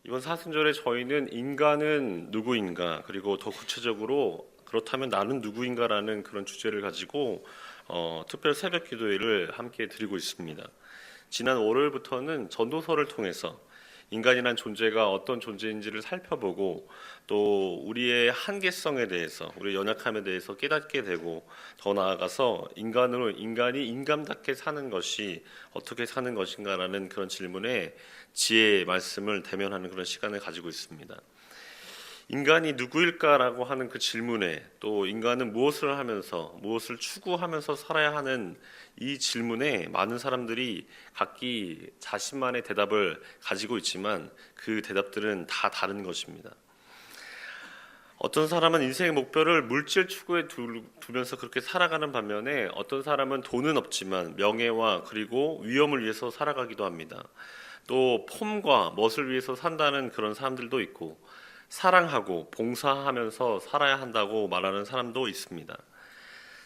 이번 사순절에 저희는 인간은 누구인가, 그리고 더 구체적으로 그렇다면 나는 누구인가라는 그런 주제를 가지고 특별 새벽 기도회를 함께 드리고 있습니다. 지난 월요일부터는 전도서를 통해서 인간이란 존재가 어떤 존재인지를 살펴보고 또 우리의 한계성에 대해서, 우리의 연약함에 대해서 깨닫게 되고, 더 나아가서 인간이 인간답게 사는 것이 어떻게 사는 것인가라는 그런 질문에 지혜의 말씀을 대면하는 그런 시간을 가지고 있습니다. 인간이 누구일까라고 하는 그 질문에, 또 인간은 무엇을 하면서 무엇을 추구하면서 살아야 하는 이 질문에 많은 사람들이 각기 자신만의 대답을 가지고 있지만 그 대답들은 다 다른 것입니다. 어떤 사람은 인생의 목표를 물질 추구에 두면서 그렇게 살아가는 반면에, 어떤 사람은 돈은 없지만 명예와 그리고 위엄을 위해서 살아가기도 합니다. 또 폼과 멋을 위해서 산다는 그런 사람들도 있고, 사랑하고 봉사하면서 살아야 한다고 말하는 사람도 있습니다.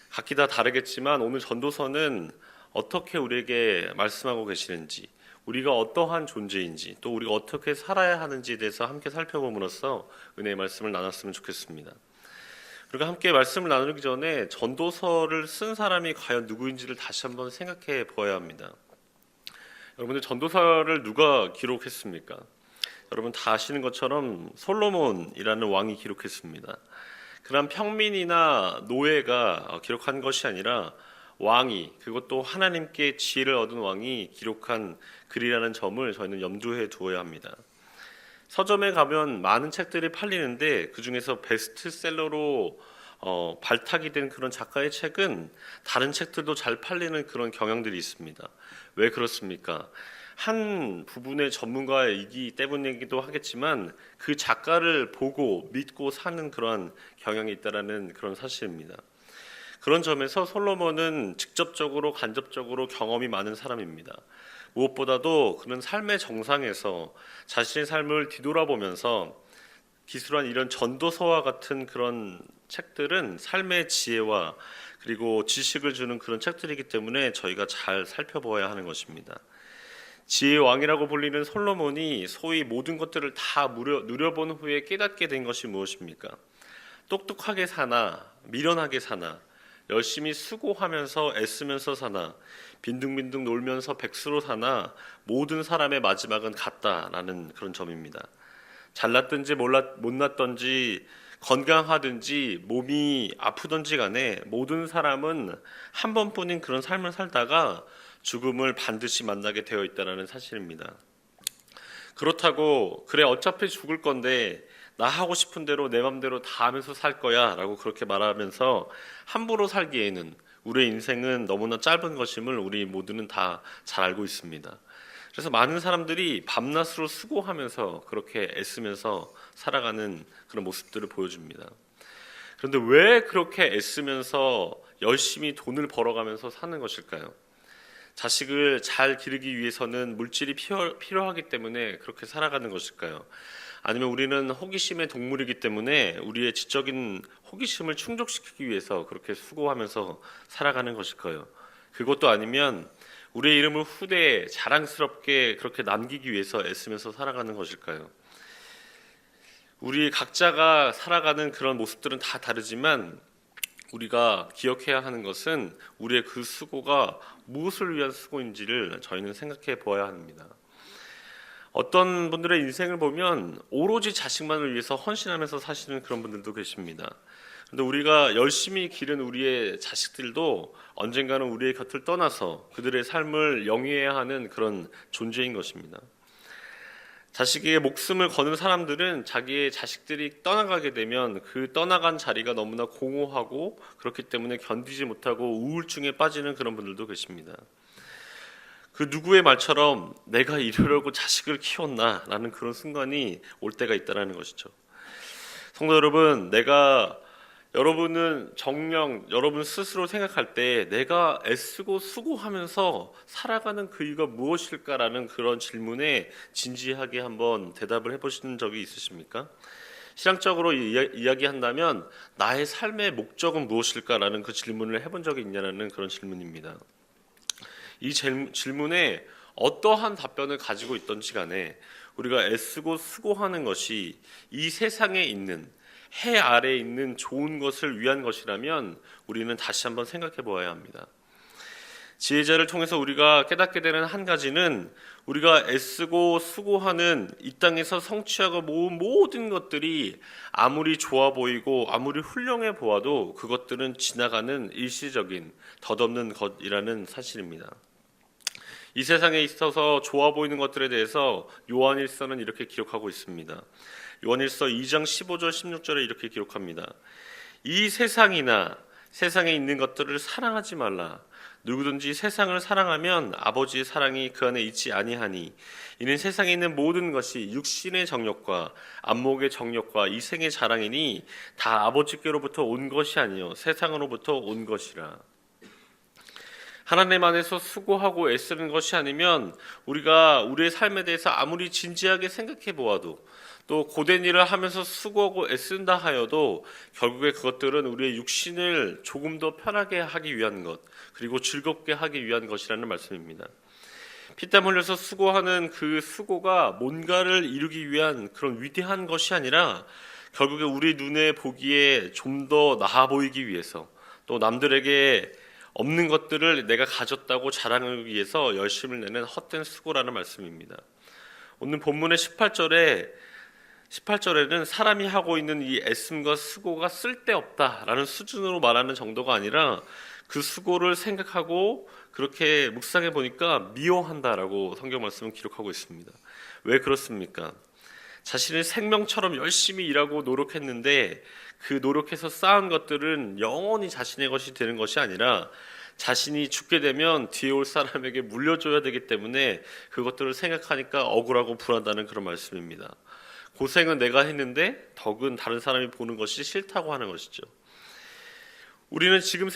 각기 다 다르겠지만 오늘 전도서는 어떻게 우리에게 말씀하고 계시는지, 우리가 어떠한 존재인지, 또 우리가 어떻게 살아야 하는지에 대해서 함께 살펴봄으로써 은혜의 말씀을 나눴으면 좋겠습니다. 우리가 함께 말씀을 나누기 전에 전도서를 쓴 사람이 과연 누구인지를 다시 한번 생각해 보아야 합니다. 여러분들, 전도서를 누가 기록했습니까? 여러분 다 아시는 것처럼 솔로몬이라는 왕이 기록했습니다. 그런 평민이나 노예가 기록한 것이 아니라 왕이, 그것도 하나님께 지혜를 얻은 왕이 기록한 글이라는 점을 저희는 염두에 두어야 합니다. 서점에 가면 많은 책들이 팔리는데 그 중에서 베스트셀러로 발탁이 된 그런 작가의 책은 다른 책들도 잘 팔리는 그런 경향들이 있습니다. 왜 그렇습니까? 한 부분의 전문가이기 때문이기도 하겠지만 그 작가를 보고 믿고 사는 그러한 경향이 있다라는 그런 사실입니다. 그런 점에서 솔로몬은 직접적으로 간접적으로 경험이 많은 사람입니다. 무엇보다도 그는 삶의 정상에서 자신의 삶을 뒤돌아보면서 기술한 이런 전도서와 같은 그런 책들은 삶의 지혜와 그리고 지식을 주는 그런 책들이기 때문에 저희가 잘 살펴보아야 하는 것입니다. 지혜의 왕이라고 불리는 솔로몬이 소위 모든 것들을 다 누려본 후에 깨닫게 된 것이 무엇입니까? 똑똑하게 사나 미련하게 사나, 열심히 수고하면서 애쓰면서 사나, 빈둥빈둥 놀면서 백수로 사나, 모든 사람의 마지막은 같다라는 그런 점입니다. 잘났든지 못났든지 건강하든지 몸이 아프든지 간에 모든 사람은 한 번뿐인 그런 삶을 살다가 죽음을 반드시 만나게 되어 있다는 사실입니다. 그렇다고 그래 어차피 죽을 건데 나 하고 싶은 대로 내 맘대로 다 하면서 살 거야 라고 그렇게 말하면서 함부로 살기에는 우리의 인생은 너무나 짧은 것임을 우리 모두는 다 잘 알고 있습니다. 그래서 많은 사람들이 밤낮으로 수고하면서 그렇게 애쓰면서 살아가는 그런 모습들을 보여줍니다. 그런데 왜 그렇게 애쓰면서 열심히 돈을 벌어가면서 사는 것일까요? 자식을 잘 기르기 위해서는 물질이 필요하기 때문에 그렇게 살아가는 것일까요? 아니면 우리는 호기심의 동물이기 때문에 우리의 지적인 호기심을 충족시키기 위해서 그렇게 수고하면서 살아가는 것일까요? 그것도 아니면 우리의 이름을 후대에 자랑스럽게 그렇게 남기기 위해서 애쓰면서 살아가는 것일까요? 우리 각자가 살아가는 그런 모습들은 다 다르지만 우리가 기억해야 하는 것은 우리의 그 수고가 무엇을 위한 수고인지를 저희는 생각해 보아야 합니다. 어떤 분들의 인생을 보면 오로지 자식만을 위해서 헌신하면서 사시는 그런 분들도 계십니다. 그런데 우리가 열심히 기른 우리의 자식들도 언젠가는 우리의 곁을 떠나서 그들의 삶을 영위해야 하는 그런 존재인 것입니다. 자식에게 목숨을 거는 사람들은 자기의 자식들이 떠나가게 되면 그 떠나간 자리가 너무나 공허하고 그렇기 때문에 견디지 못하고 우울증에 빠지는 그런 분들도 계십니다. 그 누구의 말처럼 내가 이러려고 자식을 키웠나 라는 그런 순간이 올 때가 있다는 것이죠. 성도 여러분, 여러분은 정녕 여러분 스스로 생각할 때 내가 애쓰고 수고하면서 살아가는 그 이유가 무엇일까라는 그런 질문에 진지하게 한번 대답을 해보신 적이 있으십니까? 신앙적으로 이야기한다면 나의 삶의 목적은 무엇일까라는 그 질문을 해본 적이 있냐는 그런 질문입니다. 이 질문에 어떠한 답변을 가지고 있던지 간에 우리가 애쓰고 수고하는 것이 이 세상에 있는 해 아래에 있는 좋은 것을 위한 것이라면 우리는 다시 한번 생각해 보아야 합니다. 지혜자를 통해서 우리가 깨닫게 되는 한 가지는 우리가 애쓰고 수고하는 이 땅에서 성취하고 모은 모든 것들이 아무리 좋아 보이고 아무리 훌륭해 보아도 그것들은 지나가는 일시적인 덧없는 것이라는 사실입니다. 이 세상에 있어서 좋아 보이는 것들에 대해서 요한일서는 이렇게 기록하고 있습니다. 요한일서 2장 15절 16절에 이렇게 기록합니다. 이 세상이나 세상에 있는 것들을 사랑하지 말라. 누구든지 세상을 사랑하면 아버지의 사랑이 그 안에 있지 아니하니 이는 세상에 있는 모든 것이 육신의 정욕과 안목의 정욕과 이생의 자랑이니 다 아버지께로부터 온 것이 아니요 세상으로부터 온 것이라. 하나님 안에서 수고하고 애쓰는 것이 아니면 우리가 우리의 삶에 대해서 아무리 진지하게 생각해 보아도 또 고된 일을 하면서 수고하고 애쓴다 하여도 결국에 그것들은 우리의 육신을 조금 더 편하게 하기 위한 것, 그리고 즐겁게 하기 위한 것이라는 말씀입니다. 피땀 흘려서 수고하는 그 수고가 뭔가를 이루기 위한 그런 위대한 것이 아니라 결국에 우리 눈에 보기에 좀 더 나아 보이기 위해서, 또 남들에게 없는 것들을 내가 가졌다고 자랑하기 위해서 열심을 내는 헛된 수고라는 말씀입니다. 오늘 본문의 18절에는 사람이 하고 있는 이 애씀과 수고가 쓸데없다라는 수준으로 말하는 정도가 아니라 그 수고를 생각하고 그렇게 묵상해 보니까 미워한다라고 성경 말씀은 기록하고 있습니다. 왜 그렇습니까? 자신의 생명처럼 열심히 일하고 노력했는데 그 노력해서 쌓은 것들은 영원히 자신의 것이 되는 것이 아니라 자신이 죽게 되면 뒤에 올 사람에게 물려줘야 되기 때문에 그것들을 생각하니까 억울하고 불안하다는 그런 말씀입니다. 고생은 내가 했는데 덕은 다른 사람이 보는 것이 싫다고 하는 것이죠. 우리는 지금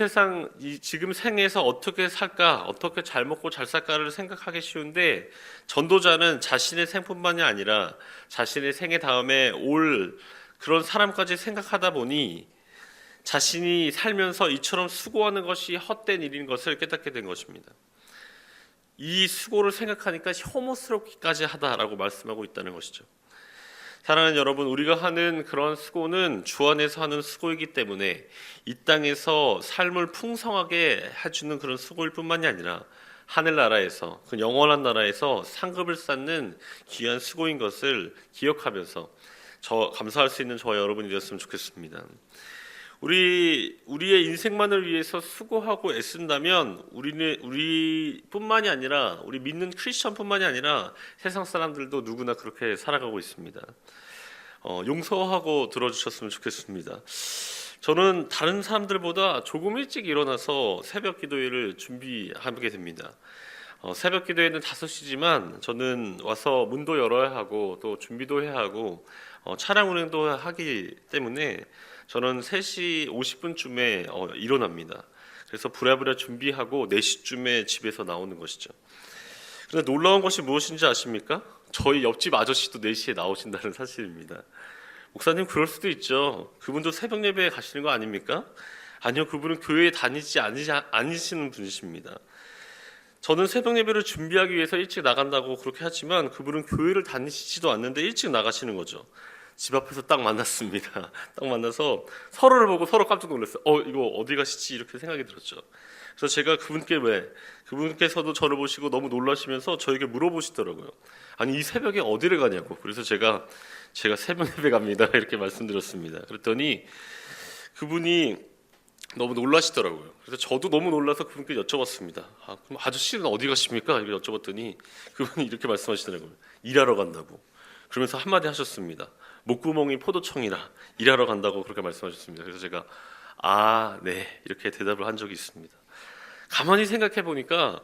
생에서 어떻게 살까, 어떻게 잘 먹고 잘 살까를 생각하기 쉬운데, 전도자는 자신의 생뿐만이 아니라 자신의 생애 다음에 올 그런 사람까지 생각하다 보니 자신이 살면서 이처럼 수고하는 것이 헛된 일인 것을 깨닫게 된 것입니다. 이 수고를 생각하니까 혐오스럽기까지 하다라고 말씀하고 있다는 것이죠. 사랑하는 여러분, 우리가 하는 그런 수고는 주 안에서 하는 수고이기 때문에 이 땅에서 삶을 풍성하게 해주는 그런 수고일 뿐만이 아니라 하늘나라에서, 그 영원한 나라에서 상급을 쌓는 귀한 수고인 것을 기억하면서 감사할 수 있는 저와 여러분이 되었으면 좋겠습니다. 우리의 인생만을 위해서 수고하고 애쓴다면 우리뿐만이 아니라 우리 믿는 크리스천뿐만이 아니라 세상 사람들도 누구나 그렇게 살아가고 있습니다. 용서하고 들어주셨으면 좋겠습니다. 저는 다른 사람들보다 조금 일찍 일어나서 새벽 기도회를 준비하게 됩니다. 새벽 기도회는 5시지만 저는 와서 문도 열어야 하고 또 준비도 해야 하고 차량 운행도 하기 때문에 저는 3시 50분쯤에 일어납니다. 그래서 부랴부랴 준비하고 4시쯤에 집에서 나오는 것이죠. 그런데 놀라운 것이 무엇인지 아십니까? 저희 옆집 아저씨도 4시에 나오신다는 사실입니다. 목사님, 그럴 수도 있죠. 그분도 새벽 예배에 가시는 거 아닙니까? 아니요, 그분은 교회에 다니지 않으시는 분이십니다. 저는 새벽 예배를 준비하기 위해서 일찍 나간다고 그렇게 하지만 그분은 교회를 다니시지도 않는데 일찍 나가시는 거죠. 집 앞에서 딱 만났습니다. 딱 만나서 서로를 보고 서로 깜짝 놀랐어요. 이거 어디 가시지? 이렇게 생각이 들었죠. 그래서 제가 그분께서도 저를 보시고 너무 놀라시면서 저에게 물어보시더라고요. 아니, 이 새벽에 어디를 가냐고. 그래서 제가 새벽 예배 갑니다. 이렇게 말씀드렸습니다. 그랬더니 그분이 너무 놀라시더라고요. 그래서 저도 너무 놀라서 그분께 여쭤봤습니다. 그럼 아저씨는 어디 가십니까? 이렇게 여쭤봤더니 그분이 이렇게 말씀하시더라고요. 일하러 간다고. 그러면서 한마디 하셨습니다. 목구멍이 포도청이라 일하러 간다고 그렇게 말씀하셨습니다. 그래서 제가 네, 이렇게 대답을 한 적이 있습니다. 가만히 생각해 보니까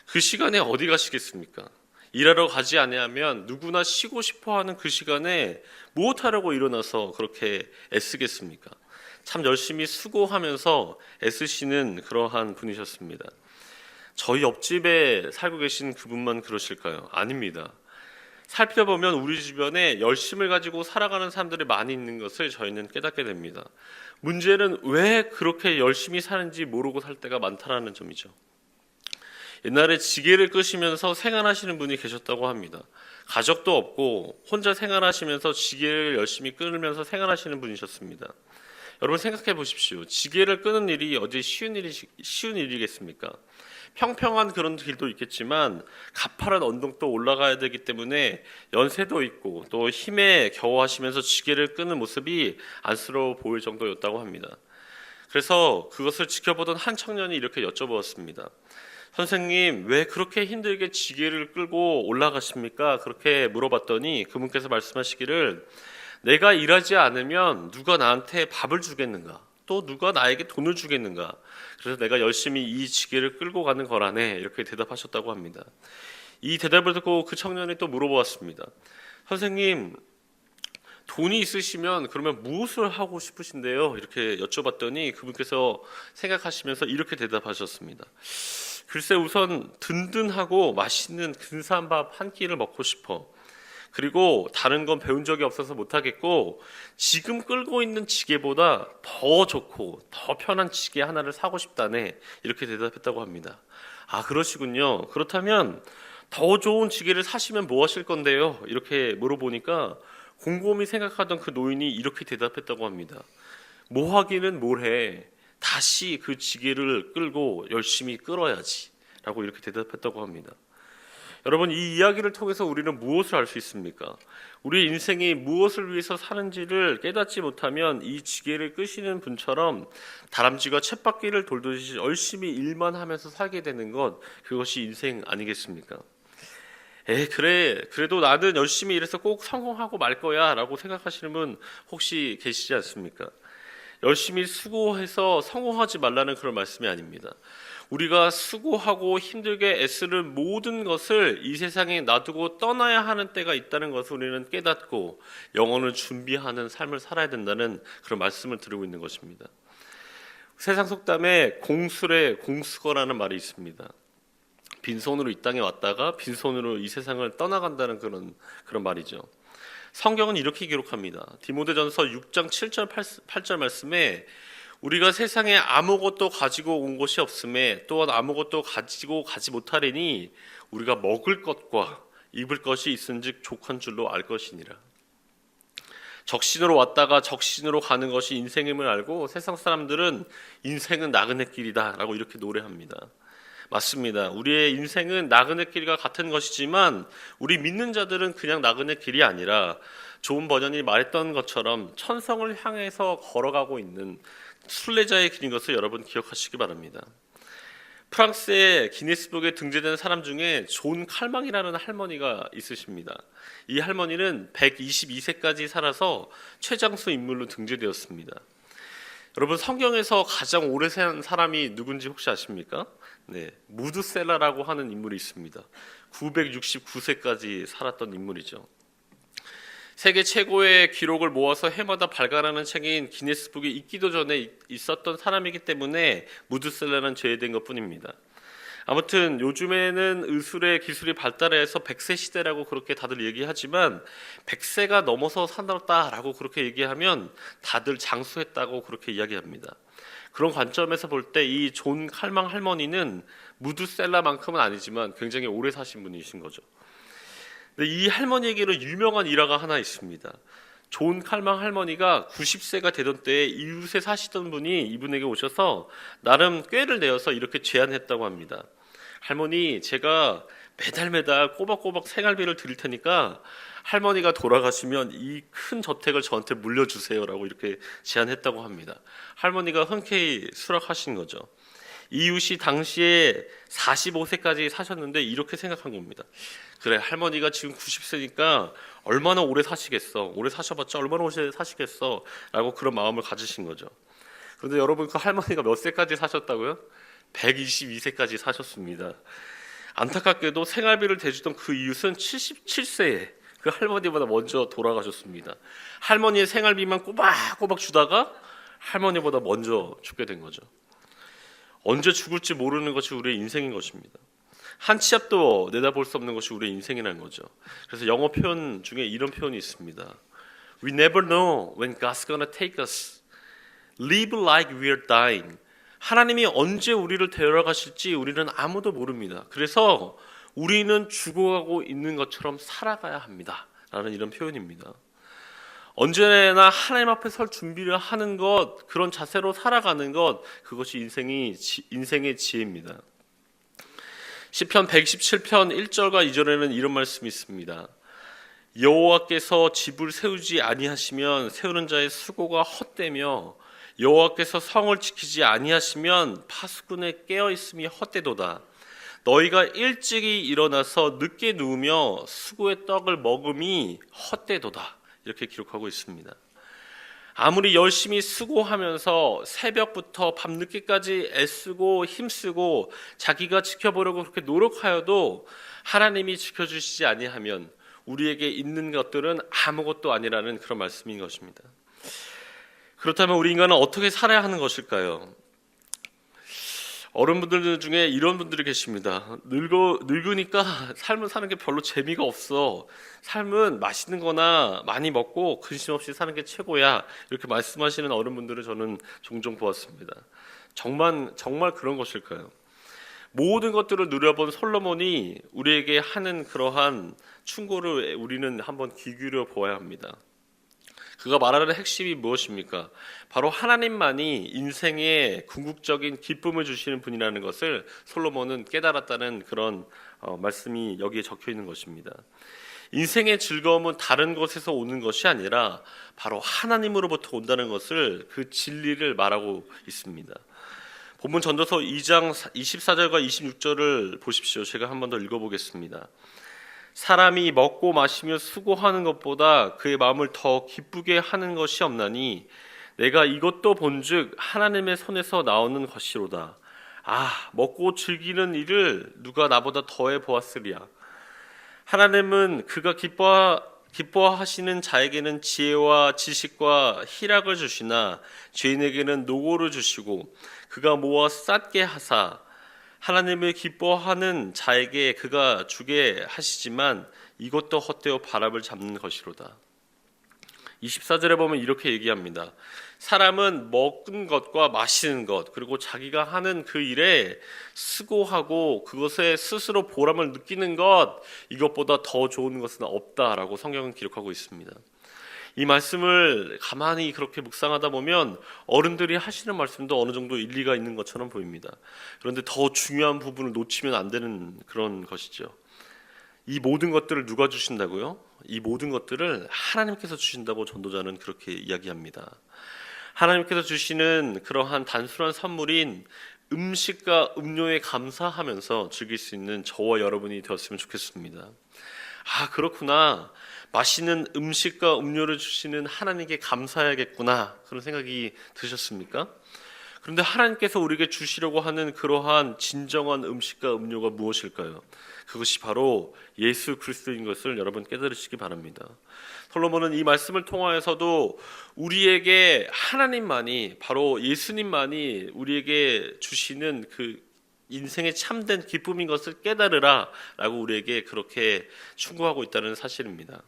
그 시간에 어디 가시겠습니까? 일하러 가지 아니하면 누구나 쉬고 싶어하는 그 시간에 무엇하려고 일어나서 그렇게 애쓰겠습니까? 참 열심히 수고하면서 애쓰시는 그러한 분이셨습니다. 저희 옆집에 살고 계신 그분만 그러실까요? 아닙니다. 살펴보면 우리 주변에 열심을 가지고 살아가는 사람들이 많이 있는 것을 저희는 깨닫게 됩니다. 문제는 왜 그렇게 열심히 사는지 모르고 살 때가 많다는 점이죠. 옛날에 지게를 끄시면서 생활하시는 분이 계셨다고 합니다. 가족도 없고 혼자 생활하시면서 지게를 열심히 끌면서 생활하시는 분이셨습니다. 여러분 생각해 보십시오. 지게를 끄는 일이 어디 쉬운 일이겠습니까? 평평한 그런 길도 있겠지만 가파른 언덕도 올라가야 되기 때문에 연세도 있고 또 힘에 겨워하시면서 지게를 끄는 모습이 안쓰러워 보일 정도였다고 합니다. 그래서 그것을 지켜보던 한 청년이 이렇게 여쭤보았습니다. 선생님, 왜 그렇게 힘들게 지게를 끌고 올라가십니까? 그렇게 물어봤더니 그분께서 말씀하시기를, 내가 일하지 않으면 누가 나한테 밥을 주겠는가? 또 누가 나에게 돈을 주겠는가? 그래서 내가 열심히 이 지게를 끌고 가는 거라네. 이렇게 대답하셨다고 합니다. 이 대답을 듣고 그 청년이 또 물어보았습니다. 선생님, 돈이 있으시면 그러면 무엇을 하고 싶으신데요? 이렇게 여쭤봤더니 그분께서 생각하시면서 이렇게 대답하셨습니다. 글쎄, 우선 든든하고 맛있는 근사한 밥 한 끼를 먹고 싶어. 그리고 다른 건 배운 적이 없어서 못하겠고 지금 끌고 있는 지게보다 더 좋고 더 편한 지게 하나를 사고 싶다네. 이렇게 대답했다고 합니다. 아, 그러시군요. 그렇다면 더 좋은 지게를 사시면 뭐 하실 건데요? 이렇게 물어보니까 곰곰이 생각하던 그 노인이 이렇게 대답했다고 합니다. 뭐 하기는 뭘 해. 다시 그 지게를 끌고 열심히 끌어야지 라고 이렇게 대답했다고 합니다. 여러분, 이 이야기를 통해서 우리는 무엇을 알 수 있습니까? 우리 인생이 무엇을 위해서 사는지를 깨닫지 못하면 이 지게를 끄시는 분처럼 다람쥐가 쳇바퀴를 돌듯이 열심히 일만 하면서 살게 되는 것, 그것이 인생 아니겠습니까? 그래도 나는 열심히 일해서 꼭 성공하고 말 거야 라고 생각하시는 분 혹시 계시지 않습니까? 열심히 수고해서 성공하지 말라는 그런 말씀이 아닙니다. 우리가 수고하고 힘들게 애쓰는 모든 것을 이 세상에 놔두고 떠나야 하는 때가 있다는 것을 우리는 깨닫고 영혼을 준비하는 삶을 살아야 된다는 그런 말씀을 드리고 있는 것입니다. 세상 속담에 공술에 공수거라는 말이 있습니다. 빈손으로 이 땅에 왔다가 빈손으로 이 세상을 떠나간다는 그런 말이죠. 성경은 이렇게 기록합니다. 디모데전서 6장 7절 8절 말씀에 우리가 세상에 아무것도 가지고 온 것이 없음에 또한 아무것도 가지고 가지 못하리니 우리가 먹을 것과 입을 것이 있은즉 족한 줄로 알 것이니라. 적신으로 왔다가 적신으로 가는 것이 인생임을 알고 세상 사람들은 인생은 나그네 길이다 라고 이렇게 노래합니다. 맞습니다. 우리의 인생은 나그네 길과 같은 것이지만 우리 믿는 자들은 그냥 나그네 길이 아니라 좋은 번연이 말했던 것처럼 천성을 향해서 걸어가고 있는 순례자의 길인 것을 여러분 기억하시기 바랍니다. 프랑스의 기네스북에 등재된 사람 중에 존 칼망이라는 할머니가 있으십니다. 이 할머니는 122세까지 살아서 최장수 인물로 등재되었습니다. 여러분, 성경에서 가장 오래 산 사람이 누군지 혹시 아십니까? 네, 무드셀라라고 하는 인물이 있습니다. 969세까지 살았던 인물이죠. 세계 최고의 기록을 모아서 해마다 발간하는 책인 기네스북에 있기도 전에 있었던 사람이기 때문에 무드셀라는 제외된 것뿐입니다. 아무튼 요즘에는 의술의 기술이 발달해서 100세 시대라고 그렇게 다들 얘기하지만 100세가 넘어서 살았다라고 그렇게 얘기하면 다들 장수했다고 그렇게 이야기합니다. 그런 관점에서 볼 때 이 존 칼망 할머니는 무드셀라만큼은 아니지만 굉장히 오래 사신 분이신 거죠. 근데 이 할머니에게는 유명한 일화가 하나 있습니다. 존 칼망 할머니가 90세가 되던 때에 이웃에 사시던 분이 이분에게 오셔서 나름 꾀를 내어서 이렇게 제안했다고 합니다. 할머니, 제가 매달 꼬박꼬박 생활비를 드릴 테니까 할머니가 돌아가시면 이 큰 저택을 저한테 물려주세요라고 이렇게 제안했다고 합니다. 할머니가 흔쾌히 수락하신 거죠. 이웃이 당시에 45세까지 사셨는데 이렇게 생각한 겁니다. 그래, 할머니가 지금 90세니까 얼마나 오래 사시겠어. 오래 사셔봤자 얼마나 오래 사시겠어. 라고 그런 마음을 가지신 거죠. 그런데 여러분, 그 할머니가 몇 세까지 사셨다고요? 122세까지 사셨습니다. 안타깝게도 생활비를 대주던 그 이웃은 77세에 그 할머니보다 먼저 돌아가셨습니다. 할머니의 생활비만 꼬박꼬박 주다가 할머니보다 먼저 죽게 된 거죠. 언제 죽을지 모르는 것이 우리의 인생인 것입니다. 한 치 앞도 내다볼 수 없는 것이 우리의 인생이라는 거죠. 그래서 영어 표현 중에 이런 표현이 있습니다. We never know when God's gonna take us. Live like we're dying. 하나님이 언제 우리를 데려가실지 우리는 아무도 모릅니다. 그래서 우리는 죽어가고 있는 것처럼 살아가야 합니다. 라는 이런 표현입니다. 언제나 하나님 앞에 설 준비를 하는 것, 그런 자세로 살아가는 것, 그것이 인생의 지혜입니다. 시편 117편 1절과 2절에는 이런 말씀이 있습니다. 여호와께서 집을 세우지 아니하시면 세우는 자의 수고가 헛되며 여호와께서 성을 지키지 아니하시면 파수꾼의 깨어 있음이 헛되도다. 너희가 일찍이 일어나서 늦게 누우며 수고의 떡을 먹음이 헛되도다. 이렇게 기록하고 있습니다. 아무리 열심히 수고하면서 새벽부터 밤늦게까지 애쓰고 힘쓰고 자기가 지켜보려고 그렇게 노력하여도 하나님이 지켜주시지 아니하면 우리에게 있는 것들은 아무것도 아니라는 그런 말씀인 것입니다. 그렇다면 우리 인간은 어떻게 살아야 하는 것일까요? 어른분들 중에 이런 분들이 계십니다. 늙으니까 삶을 사는 게 별로 재미가 없어. 삶은 맛있는 거나 많이 먹고 근심 없이 사는 게 최고야. 이렇게 말씀하시는 어른분들을 저는 종종 보았습니다. 정말 그런 것일까요? 모든 것들을 누려본 솔로몬이 우리에게 하는 그러한 충고를 우리는 한번 귀 기울여 보아야 합니다. 그가 말하는 핵심이 무엇입니까? 바로 하나님만이 인생의 궁극적인 기쁨을 주시는 분이라는 것을 솔로몬은 깨달았다는 그런 말씀이 여기에 적혀 있는 것입니다. 인생의 즐거움은 다른 곳에서 오는 것이 아니라 바로 하나님으로부터 온다는 것을, 그 진리를 말하고 있습니다. 본문 전도서 2장 24절과 26절을 보십시오. 제가 한 번 더 읽어보겠습니다. 사람이 먹고 마시며 수고하는 것보다 그의 마음을 더 기쁘게 하는 것이 없나니 내가 이것도 본즉 하나님의 손에서 나오는 것이로다. 먹고 즐기는 일을 누가 나보다 더해 보았으리야. 하나님은 그가 기뻐하시는 자에게는 지혜와 지식과 희락을 주시나 죄인에게는 노고를 주시고 그가 모아 쌓게 하사 하나님을 기뻐하는 자에게 그가 주게 하시지만 이것도 헛되어 바람을 잡는 것이로다. 24절에 보면 이렇게 얘기합니다. 사람은 먹는 것과 마시는 것, 그리고 자기가 하는 그 일에 수고하고 그것에 스스로 보람을 느끼는 것, 이것보다 더 좋은 것은 없다라고 성경은 기록하고 있습니다. 이 말씀을 가만히 그렇게 묵상하다 보면 어른들이 하시는 말씀도 어느 정도 일리가 있는 것처럼 보입니다. 그런데 더 중요한 부분을 놓치면 안 되는 그런 것이죠. 이 모든 것들을 누가 주신다고요? 이 모든 것들을 하나님께서 주신다고 전도자는 그렇게 이야기합니다. 하나님께서 주시는 그러한 단순한 선물인 음식과 음료에 감사하면서 즐길 수 있는 저와 여러분이 되었으면 좋겠습니다. 그렇구나. 맛있는 음식과 음료를 주시는 하나님께 감사해야겠구나. 그런 생각이 드셨습니까? 그런데 하나님께서 우리에게 주시려고 하는 그러한 진정한 음식과 음료가 무엇일까요? 그것이 바로 예수 그리스도인 것을 여러분 깨달으시기 바랍니다. 솔로몬은 이 말씀을 통하여서도 우리에게 하나님만이, 바로 예수님만이 우리에게 주시는 그 인생의 참된 기쁨인 것을 깨달으라 라고 우리에게 그렇게 충고하고 있다는 사실입니다.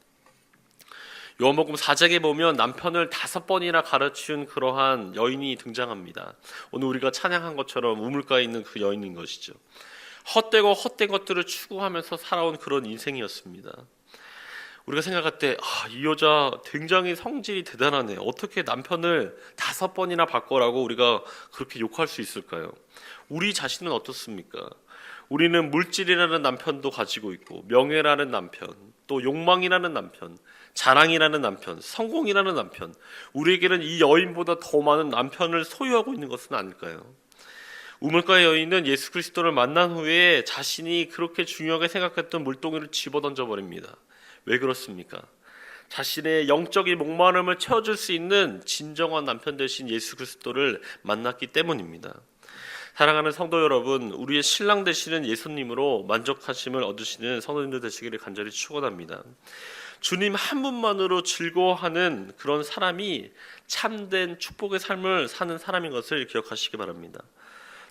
요한복음 4장에 보면 남편을 5번이나 가르치운 그러한 여인이 등장합니다. 오늘 우리가 찬양한 것처럼 우물가에 있는 그 여인인 것이죠. 헛되고 헛된 것들을 추구하면서 살아온 그런 인생이었습니다. 우리가 생각할 때 이 여자 굉장히 성질이 대단하네. 어떻게 남편을 5번이나 바꿔라고 우리가 그렇게 욕할 수 있을까요? 우리 자신은 어떻습니까? 우리는 물질이라는 남편도 가지고 있고, 명예라는 남편, 또 욕망이라는 남편, 자랑이라는 남편, 성공이라는 남편, 우리에게는 이 여인보다 더 많은 남편을 소유하고 있는 것은 아닐까요? 우물가의 여인은 예수 그리스도를 만난 후에 자신이 그렇게 중요하게 생각했던 물동이를 집어던져 버립니다. 왜 그렇습니까? 자신의 영적인 목마름을 채워줄 수 있는 진정한 남편 되신 예수 그리스도를 만났기 때문입니다. 사랑하는 성도 여러분, 우리의 신랑 되시는 예수님으로 만족하심을 얻으시는 성도님들 되시기를 간절히 축원합니다. 주님 한 분만으로 즐거워하는 그런 사람이 참된 축복의 삶을 사는 사람인 것을 기억하시기 바랍니다.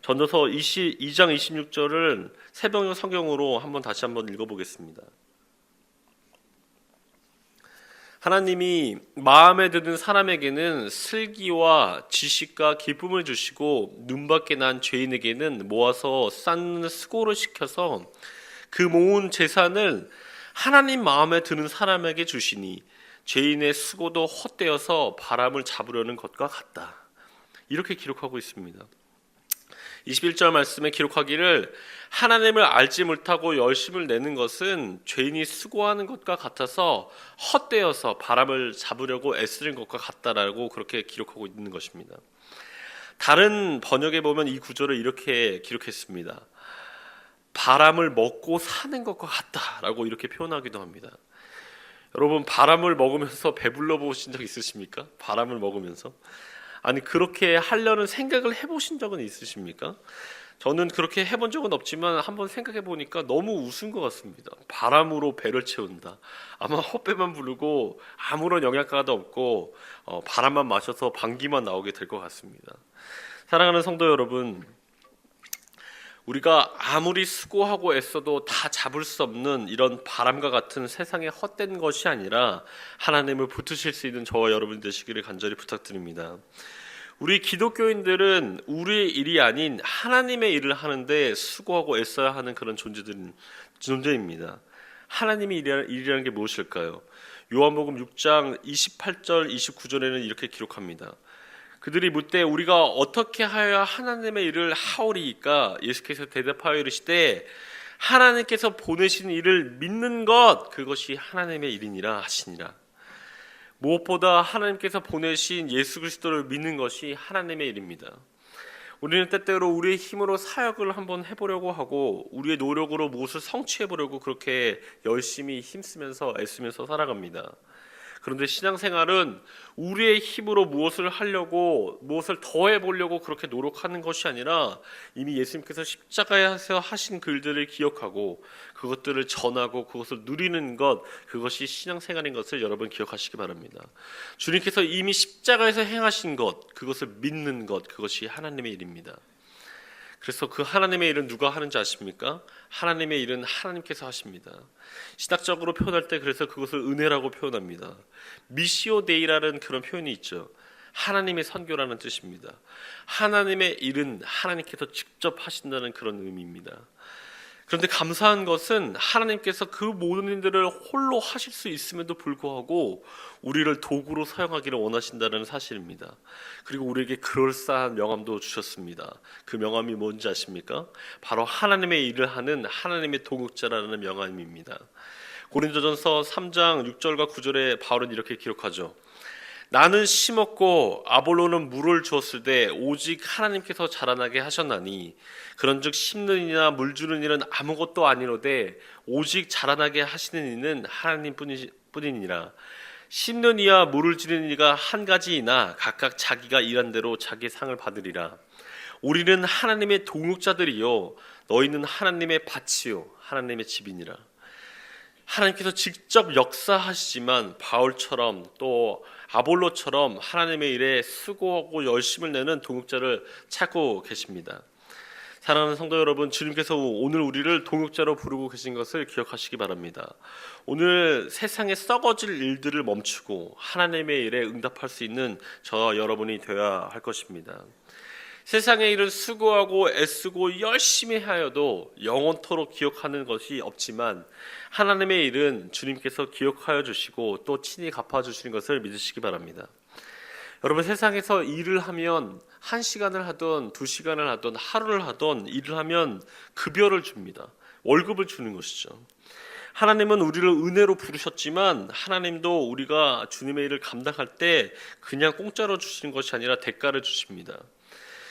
전도서 2장 26절을 새벽용 성경으로 다시 한번 읽어보겠습니다. 하나님이 마음에 드는 사람에게는 슬기와 지식과 기쁨을 주시고 눈밖에 난 죄인에게는 모아서 쌓는 수고를 시켜서 그 모은 재산을 하나님 마음에 드는 사람에게 주시니 죄인의 수고도 헛되어서 바람을 잡으려는 것과 같다. 이렇게 기록하고 있습니다. 21절 말씀에 기록하기를 하나님을 알지 못하고 열심을 내는 것은 죄인이 수고하는 것과 같아서 헛되어서 바람을 잡으려고 애쓰는 것과 같다라고 그렇게 기록하고 있는 것입니다. 다른 번역에 보면 이 구절을 이렇게 기록했습니다. 바람을 먹고 사는 것과 같다라고 이렇게 표현하기도 합니다. 여러분, 바람을 먹으면서 배불러 보신 적 있으십니까? 바람을 먹으면서? 아니, 그렇게 하려는 생각을 해보신 적은 있으십니까? 저는 그렇게 해본 적은 없지만 한번 생각해 보니까 너무 우스운 것 같습니다. 바람으로 배를 채운다. 아마 헛배만 부르고 아무런 영양가도 없고 바람만 마셔서 방귀만 나오게 될 것 같습니다. 사랑하는 성도 여러분, 우리가 아무리 수고하고 애써도 다 잡을 수 없는 이런 바람과 같은 세상의 헛된 것이 아니라 하나님을 붙으실 수 있는 저와 여러분 되시기를 간절히 부탁드립니다. 우리 기독교인들은 우리의 일이 아닌 하나님의 일을 하는데 수고하고 애써야 하는 그런 존재입니다. 하나님의 일이라는 게 무엇일까요? 요한복음 6장 28절 29절에는 이렇게 기록합니다. 그들이 묻되 우리가 어떻게 하여야 하나님의 일을 하오리이까? 예수께서 대답하여 이르시되 하나님께서 보내신 일을 믿는 것, 그것이 하나님의 일이니라 하시니라. 무엇보다 하나님께서 보내신 예수 그리스도를 믿는 것이 하나님의 일입니다. 우리는 때때로 우리의 힘으로 사역을 한번 해보려고 하고 우리의 노력으로 무엇을 성취해보려고 그렇게 열심히 힘쓰면서 애쓰면서 살아갑니다. 그런데 신앙생활은 우리의 힘으로 무엇을 하려고, 무엇을 더 해보려고 그렇게 노력하는 것이 아니라 이미 예수님께서 십자가에서 하신 그 일들을 기억하고 그것들을 전하고 그것을 누리는 것, 그것이 신앙생활인 것을 여러분 기억하시기 바랍니다. 주님께서 이미 십자가에서 행하신 것, 그것을 믿는 것, 그것이 하나님의 일입니다. 그래서 그 하나님의 일은 누가 하는지 아십니까? 하나님의 일은 하나님께서 하십니다. 신학적으로 표현할 때 그래서 그것을 은혜라고 표현합니다. 미시오 데이라는 그런 표현이 있죠. 하나님의 선교라는 뜻입니다. 하나님의 일은 하나님께서 직접 하신다는 그런 의미입니다. 그런데 감사한 것은 하나님께서 그 모든 일들을 홀로 하실 수 있음에도 불구하고 우리를 도구로 사용하기를 원하신다는 사실입니다. 그리고 우리에게 그럴싸한 명함도 주셨습니다. 그 명함이 뭔지 아십니까? 바로 하나님의 일을 하는 하나님의 동역자라는 명함입니다. 고린도전서 3장 6절과 9절에 바울은 이렇게 기록하죠. 나는 심었고 아볼로는 물을 주었을 때 오직 하나님께서 자라나게 하셨나니 그런즉 심는 이나 물 주는 일은 아무것도 아니로되 오직 자라나게 하시는 이는 하나님 뿐이니라. 심는 이와 물을 주는 이가 한 가지이나 각각 자기가 일한 대로 자기 상을 받으리라. 우리는 하나님의 동역자들이요 너희는 하나님의 밭이요 하나님의 집이니라. 하나님께서 직접 역사하시지만 바울처럼 또 아볼로처럼 하나님의 일에 수고하고 열심을 내는 동역자를 찾고 계십니다. 사랑하는 성도 여러분, 주님께서 오늘 우리를 동역자로 부르고 계신 것을 기억하시기 바랍니다. 오늘 세상에 썩어질 일들을 멈추고 하나님의 일에 응답할 수 있는 저와 여러분이 되어야 할 것입니다. 세상의 일을 수고하고 애쓰고 열심히 하여도 영원토록 기억하는 것이 없지만 하나님의 일은 주님께서 기억하여 주시고 또 친히 갚아주시는 것을 믿으시기 바랍니다. 여러분, 세상에서 일을 하면 1시간을 하든 2시간을 하든 하루를 하든 일을 하면 급여를 줍니다. 월급을 주는 것이죠. 하나님은 우리를 은혜로 부르셨지만 하나님도 우리가 주님의 일을 감당할 때 그냥 공짜로 주시는 것이 아니라 대가를 주십니다.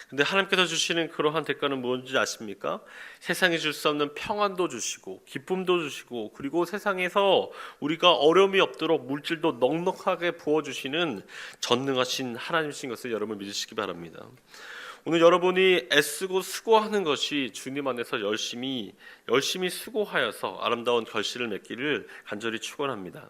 근데 하나님께서 주시는 그러한 대가는 뭔지 아십니까? 세상이 줄 수 없는 평안도 주시고 기쁨도 주시고 그리고 세상에서 우리가 어려움이 없도록 물질도 넉넉하게 부어주시는 전능하신 하나님이신 것을 여러분 믿으시기 바랍니다. 오늘 여러분이 애쓰고 수고하는 것이 주님 안에서 열심히 수고하여서 아름다운 결실을 맺기를 간절히 축원합니다.